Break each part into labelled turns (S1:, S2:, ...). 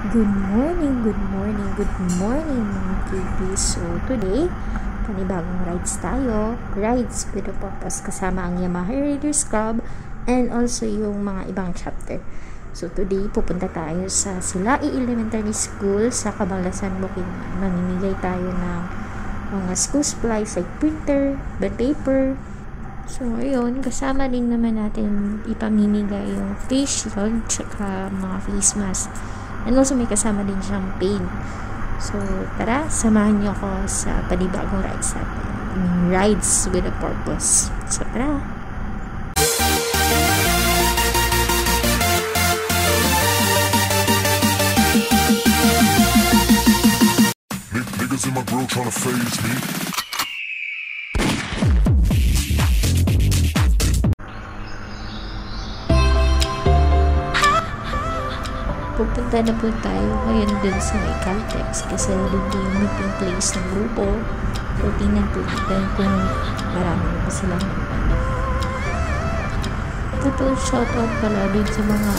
S1: Good morning, good morning, good morning mga kiddies. So today, panibagong rides tayo. Rides with a purpose kasama ang Yamaha Raiders Club and also yung mga ibang chapter. So today, pupunta tayo sa Silai Elementary School sa Cabanlasan, Bukidnon. Mamimigay tayo ng mga school supplies like printer, bond paper. So ayun, kasama din naman natin ipamimigay yung face shield tsaka mga face mask. And also may kasama din siyang paint. So tara, samahan niyo ako sa panibagong rides natin. Rides with a purpose. So tara!
S2: Niggas in my grill tryna phase me.
S1: Pupunta na po tayo ngayon dun sa may Caltex kasi dun po yung meeting place ng grupo. So tingnan po natin kung marami na pa silang tapos shoutout pala din sa mga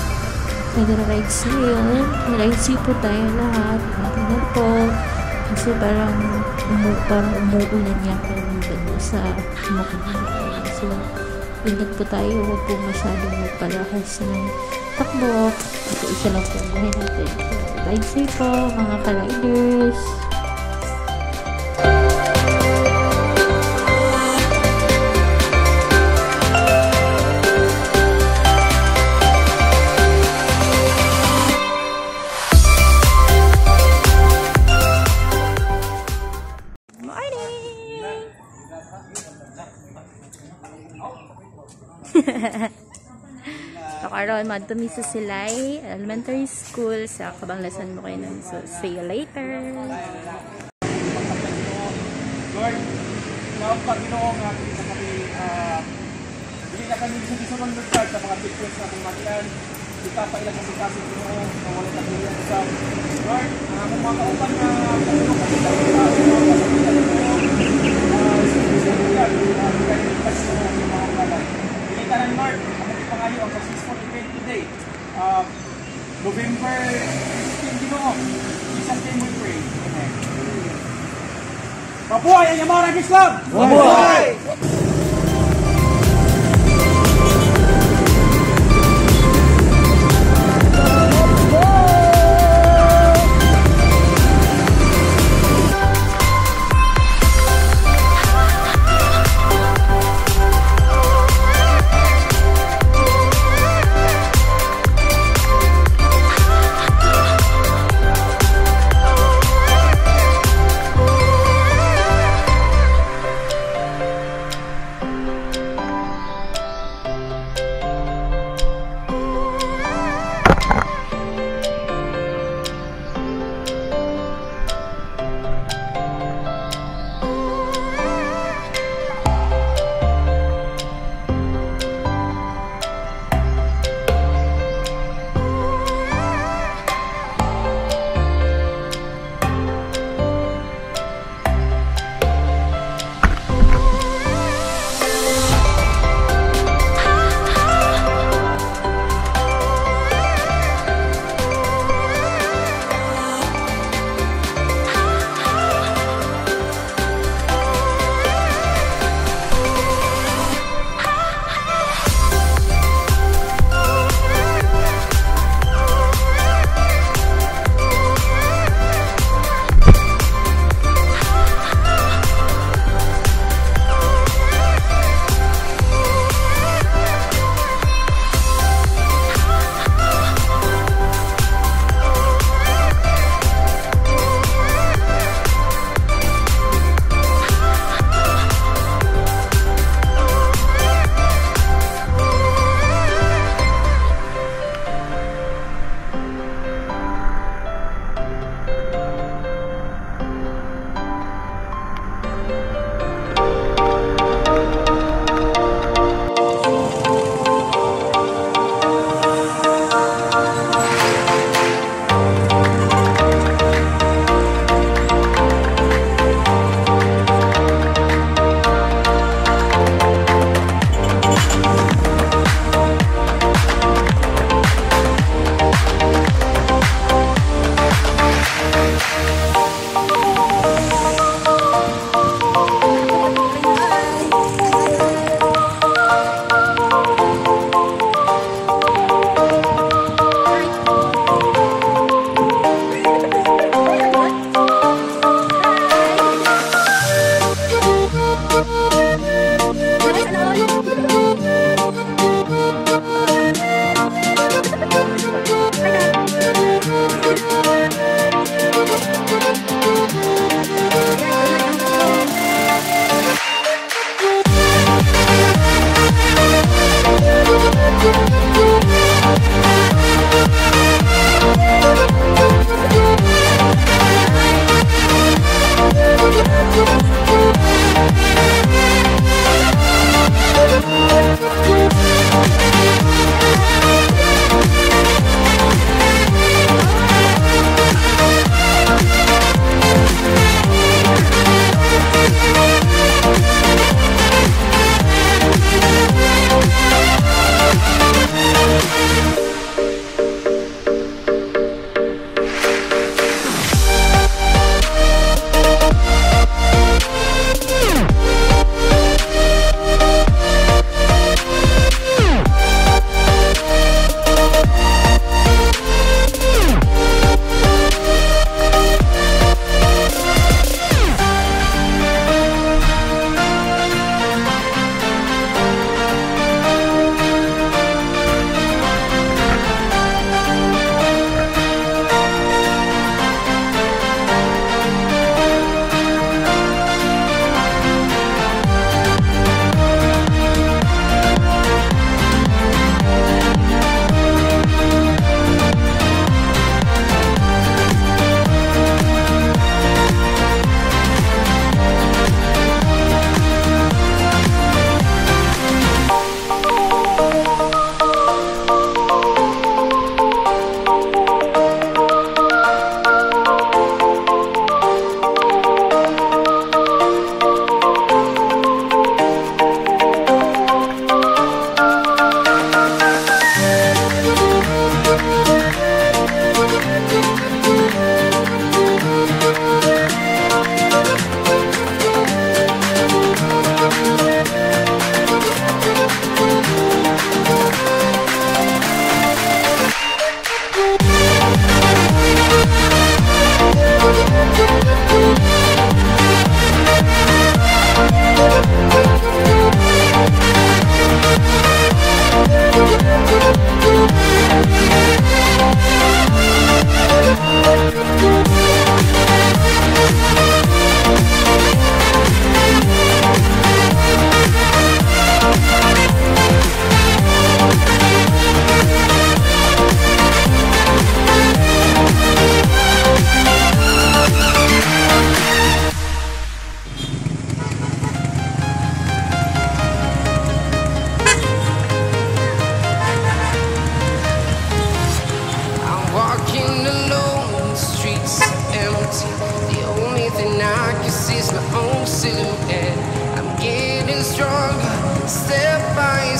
S1: nag-rides ngayon. Rides po tayo lahat. Tingnan po kasi parang umuulan yata yung banda sa Bukidnon. So ingat po tayo, huwag po masyadong magpalakas ng takbo. Ito isa lang po ang buhay natin. Ride safe po mga ka-riders. So, karon madumi sa Silai Elementary School sa Cabanlasan, Bukidnon. So, see you later.
S3: Lord, Panginoon nga sa kami, hindi na kami susunod sa mga pictures na kumatian. Kita pa ilang kasi kasi Panginoon na wala na kami sa Lord, kung mga kaupan na Panginoon kasi sa mga pangayo ang successful event today. November 15, Ginoo. Isang team we pray. Amen. Mabuhay ang Yamaha Raiders Club! Mabuhay!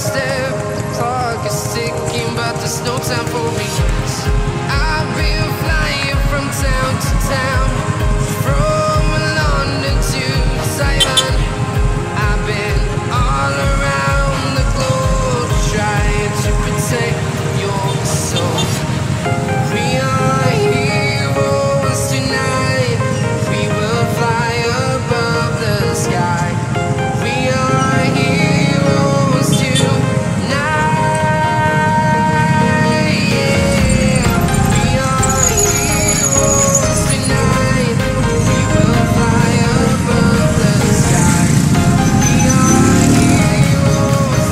S4: step, the clock is ticking, but there's no time for me. I've been flying from town to town, from London to Taiwan. I've been all around the globe, trying to protect your soul. We are heroes tonight, we will fly above the sky. We are heroes tonight, yeah. We are heroes tonight, we will fly above the sky. We are heroes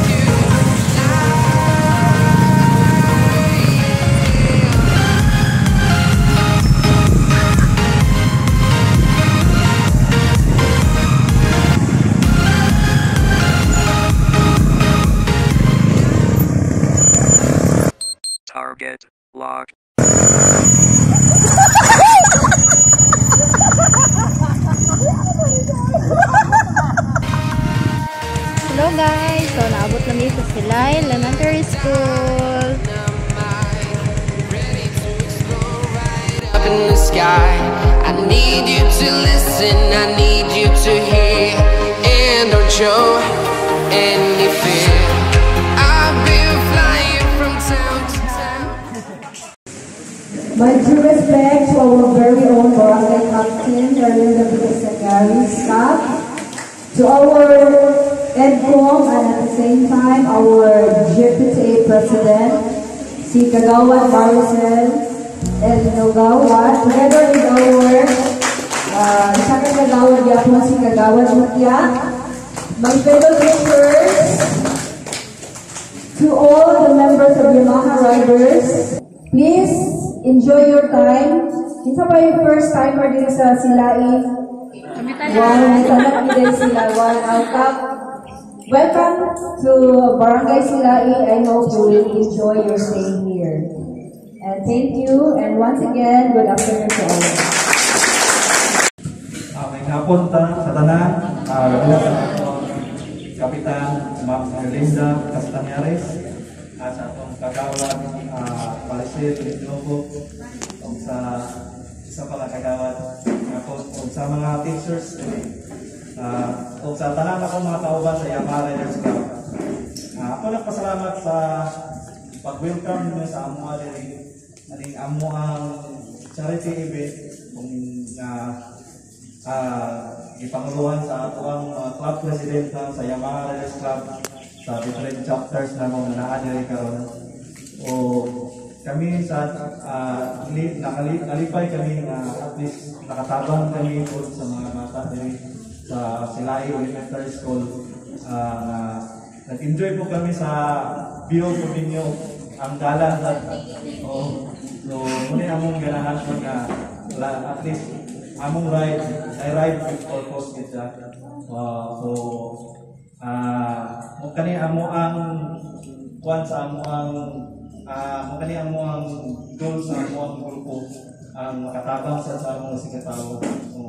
S5: Target locked.
S1: Hello guys! So, naabot na dito sa Silay Elementary School.
S4: up in the sky. I need you to listen, I need you to hear, and don't show any fear. I've been flying from town to town.
S6: My due respect to our very own Barangay Captain, Erlinda Vigasagari, staff, to our EDCOM, and at the same time, our GPTA President, si Kagawad Maricel and Nogawad, together with our second Kagawad Yapon, si Kagawad Mutya, my fellow teachers, to all the members of Yamaha Riders, please enjoy your time. Kinsa pa yung first timer dito sa Silai? Wow, nasanap din sila. Wow, welcome to Barangay Silai. I hope you will enjoy your stay here. And thank you, and once again, good afternoon to all.
S3: May hapon sa tanan, labihan sa atong Kapitan Ma'am Erlinda Castañares, sa atong kagawad Maricel Lobo, sa isa pala kagawad sa mga teachers, sa tanan akong mga tauban sa Yamaha Riders Club. Ako nagpasalamat sa pag-welcome niyo sa amo aning amo ang charity event kung ipanguluhan sa atong club president sa Yamaha Riders Club sa different chapters na mga naa-diri karon. O kami sa nakalipay kami na at least nakatabang kami po sa mga bata diri sa Silay Elementary School. Nag-enjoy po kami sa view po ninyo ang dalan so muli among ganahan po na at least among ride with purpose kita. So kani amo ang kuan sa amo ang kani amo ang goal sa amo ang grupo ang makatabang sa among sikatawo. So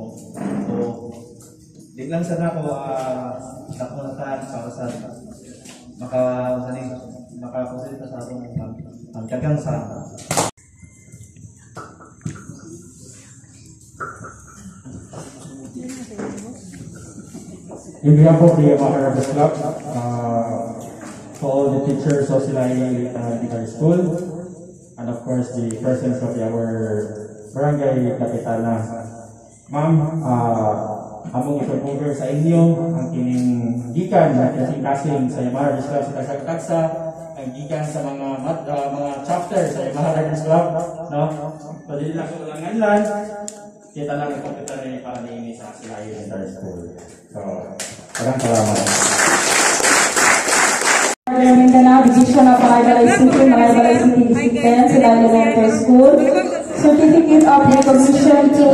S3: di lang sana ko napunatan para sa makaposita sa atong ang dagang sa
S7: in behalf of the Yamaha Riders Club, to all the teachers of Silay Elementary School, and of course the presence of our Barangay Kapitana. Ma'am, among ipag-over sa inyo ang kining gikan na kasing-kasing sa Yamaha Riders Club sa Tagsagtagsa, ang gikan sa mga chapter sa Yamaha Riders Club, no? Pwede lang ko lang anlan, kita lang ang komputer ni para niini sa Silay Elementary School. So, maraming salamat.
S6: Mindanao Division of Malaybay City, Malaybay City District 10, Silay Elementary School. Certificate of Recognition to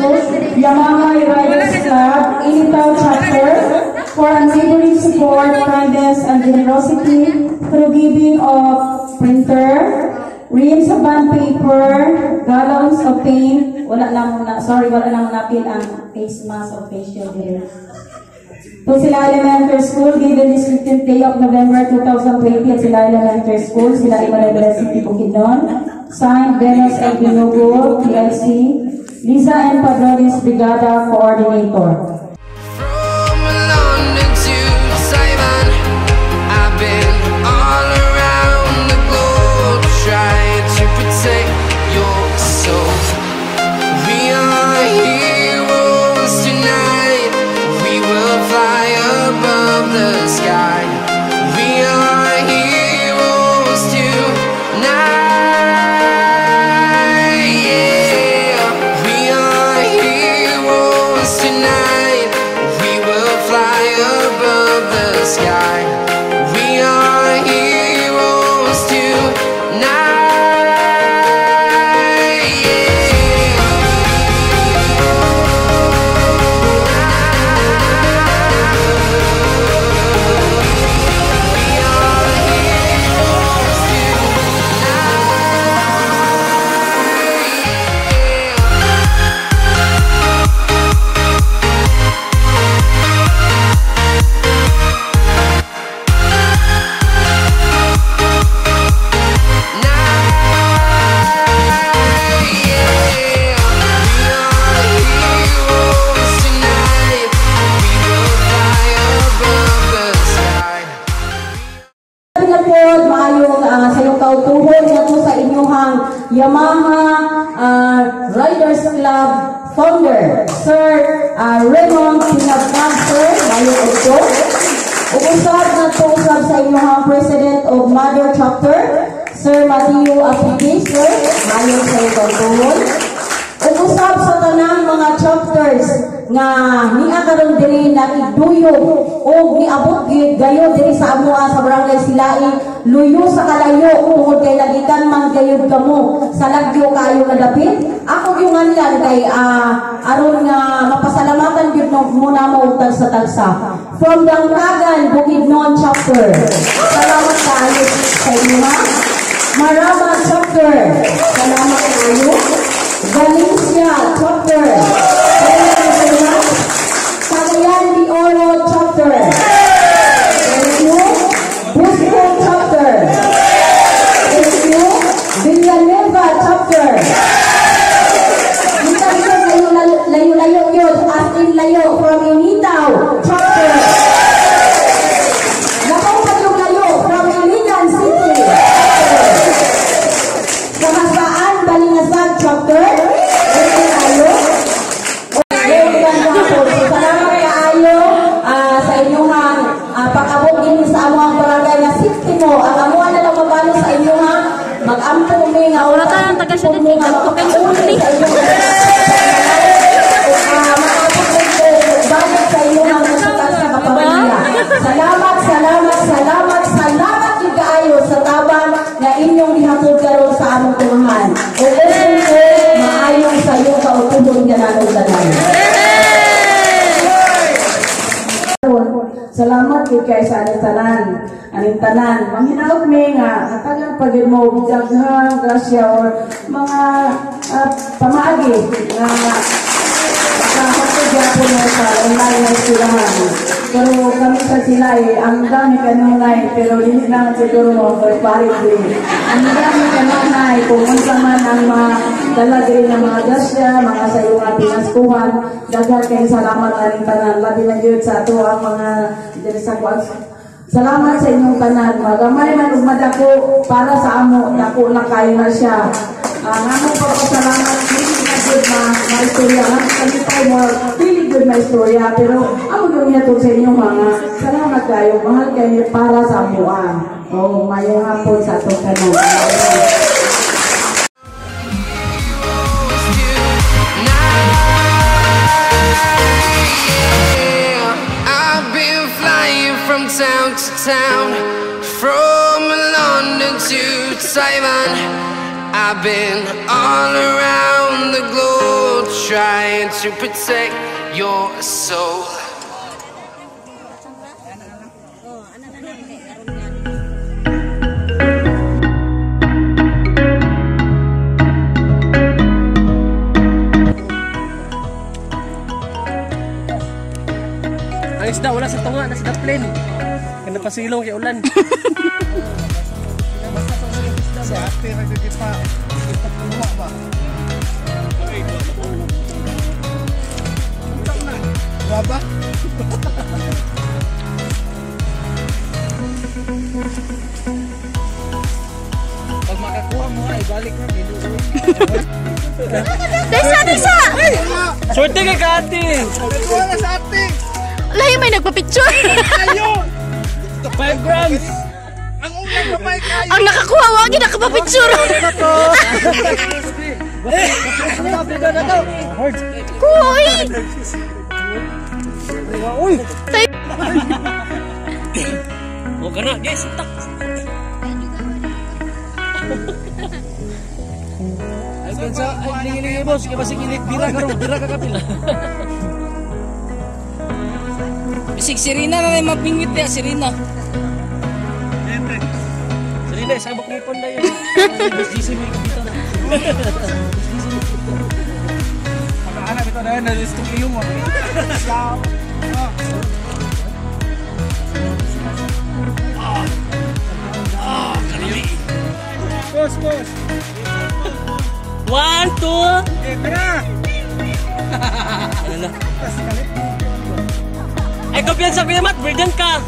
S6: Yamaha Riders Club, Initaw Chapter, for unwavering support, kindness, and generosity through giving of printer, reams of bond paper, gallons of paint, wala na napil ang face mask o facial hair. To Sila Elementary School, given this 15th day of November 2020 at Sila Elementary School, Sila Imanagala City, Bukidnon. Signed, Venus and Binugo, PIC, Lisa and Padrones Brigada Coordinator.
S4: From London to Taiwan, I've been all around the globe trying to protect your soul. We are heroes tonight. We will fly above the sky. We are heroes tonight. Yeah, we are heroes tonight. We will fly above the sky. We are heroes tonight.
S6: Yamaha Riders Club founder, Sir Raymond Pinagpamper, Mayo Oto. Uusap na to usap sa inyong President of Mother Chapter, Sir Matthew Apiki, Sir, Mayo sa Ikaw. Uusap sa tanang mga chapters nga niya karon diri na iduyog o niabot gid gayo diri sa amoa sa barangay Silai, luyo sa kalayo tungod kay nagikan man gayud kamo sa lagyo kayo kadapit. Ako yung anlan kay aron nga mapasalamatan gyud muna mo og tagsa-tagsa from Dangkagan Bukidnon chapter. Salamat kaayo sa inyo ha. Marama chapter, salamat kaayo. Valencia chapter, Cagayan de Oro chapter, Busco chapter, Villanueva chapter. Kita layo-layo yun, as in layo from Initaw chapter. Nakaupat yung layo from Iligan City. Kahasaan Balingasag chapter. Salamat kaayo sa inyong pakabog din sa among barangay na safety mo. Ang amuan na lang mabalo sa inyong mag-ampo mi nga wala tayong taga-sunod ni kapag uli sa inyong balik sa inyong nasukat sa kapamilya. Salamat yung kaayo sa tabang na inyong dihapod karon sa among tumahan. O kung ko, maayong sa iyo kautubon ka na nagdanan. Salamat kay sa aning tanan. Manghinaot mi nga katagang pagid mo bijaghang grasya or mga pamaagi nga kapagya po mo sa online na silahan. Pero kami sa sila ang dami kanunay pero hindi na siguro mo parit din. Ang dami kanunay kung unsa man ang mga dalagay ng mga grasya, mga sa iyong pinaskuhan, daghan kay salamat aning tanan. Labi na gyud sa ato ang mga diri sa kuwas. Salamat sa inyong tanan. Magamay man ug madako para sa amo, dako na kayo na siya. Namo pagpasalamat dili na gud na istorya nga kalipay mo dili gud na istorya pero amo gyud niya sa inyong mga salamat kayo mahal kayo para sa amuan. Oh, mayong hapon sa atong tanan.
S4: From town to town, from London to Taiwan, I've been all around the globe trying to protect your soul.
S3: isda, wala sa tunga, nasa plane. Kaya pasilong kay ulan. Sa ate, nagkikipa. Ipakuha ba? Baba? Pag makakuha mo ay balik na minuwi.
S1: Desa!
S3: Swerte kay Kati! Wala sa ate!
S1: Layo may nagpa-picture.
S3: Ayo! 5 grams! Ang ulan mo pa kayo!
S1: Ang nakakuha, wag yun nakapa-picture. Kuha
S3: Uy!
S1: Tay-
S3: O ka na, guys! Tak! Ay, kansa, ay, lingi-lingi boss, kaya basig bira ka rin, bira ka kapila.
S8: Bisig si Rina na rin mapingwit niya, si Rina.
S3: Sarili, sabak nipon na yun. Busisi mo yung kapita na. Pagkahanap ito na yun, na-listong iyo mo. Boss! 1, 2! Tara! Ay, kumpiyansa ko yung mat, burden ka!